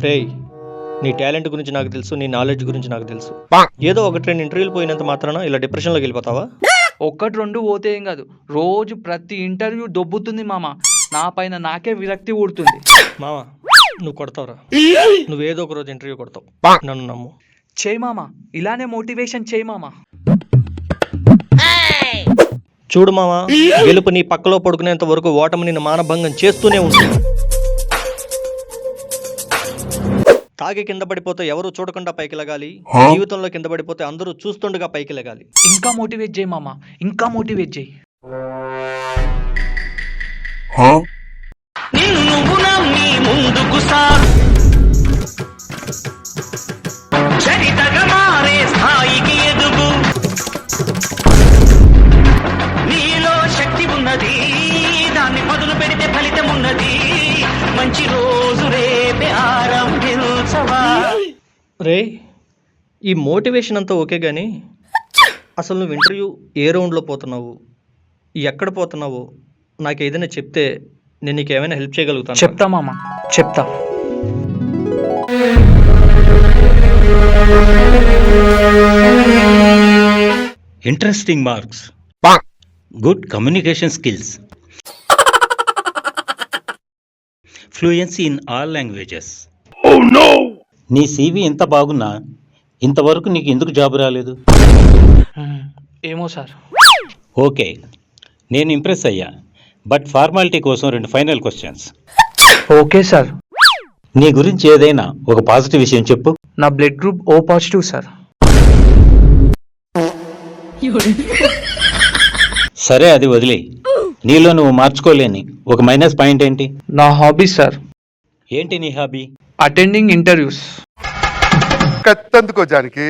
రేయ్, నీ టాలెంట్ గురించి నాకు తెలుసు, నీ నాలెడ్జ్ గురించి నాకు తెలుసు. ఏదో ఒకటి రెండు ఇంటర్వ్యూలు పోయినంత మాత్రాన ఇలా డిప్రెషన్లోకి వెళ్ళిపోతావా? ఒక్కటి రెండు పోతే ఏం కాదు, రోజు ప్రతి ఇంటర్వ్యూ దొబ్బుతుంది మామ. నా పైన నాకే విరక్తి ఊడుతుంది. మామ, నువ్వు కొడతావురా. నువ్వేదో ఒక రోజు ఇంటర్వ్యూ కొడతావు, నన్ను నమ్ము. చేయి మామ, ఇలానే మోటివేషన్ చేయి మామ. చూడు మామ, గెలుపు నీ పక్కలో పడుకునేంత వరకు ఓటమి నిన్ను మానభంగం చేస్తూనే ఉంటుంది. తాగి కింద పడిపోతే ఎవరు చూడకుండా పైకి లగాలి, జీవితంలో కింద పడిపోతే అందరూ చూస్తుండగా పైకి లగాలి. ఇంకా మోటివేట్ చేయి మామ, ఇంకా మోటివేట్ చేయి. నువ్వు నమ్మి ముందుకు సాగు, చరితగా మారే స్థాయికి ఎదుగు. నీలో శక్తి ఉన్నది, దాన్ని పదులు పెడితే ఫలితం ఉన్నది. మంచి రోజు రేపే ఆరంభించవా. రే, ఈ మోటివేషన్ అంతా ఓకే కానీ అసలు నువ్వు ఇంటర్వ్యూ ఏ రౌండ్లో పోతున్నావు, ఎక్కడ పోతున్నావు, నాకు ఏదైనా చెప్తే నేను నీకు ఏమైనా హెల్ప్ చేయగలుగుతాను. చెప్తా మామ, చెప్తా. Interesting marks. Good communication skills. Fluency in all languages. Oh no! నీ CV ఎంత బాగున్నా ఇంతవరకు నీకు ఎందుకు జాబ్ రాలేదు? ఏమో సార్. ఓకే, నేను ఇంప్రెస్ అయ్యా. బట్ ఫార్మాలిటీ కోసం 2 ఫైనల్ క్వశ్చన్స్. Okay sir. నీ గురించి ఏదైనా ఒక పాజిటివ్ విషయం చెప్పు. నా blood group O positive sir. సరే, అది వదిలే. నీలో నువ్వు మార్చుకోలేని ఒక మైనస్ పాయింట్ ఏంటి? నా హాబీ సార్. ఏంటి నీ హాబీ? Attending interviews. కత్తందుకో జానికి.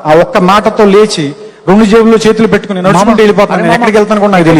ఆ ఒక్క మాటతో లేచి 2 జేబుల్లో చేతులు పెట్టుకుని నడుచుకుంటూ వెళ్ళిపోతాను. నేను ఎక్కడికి వెళ్తాను కూడా నాకు తెలియదు.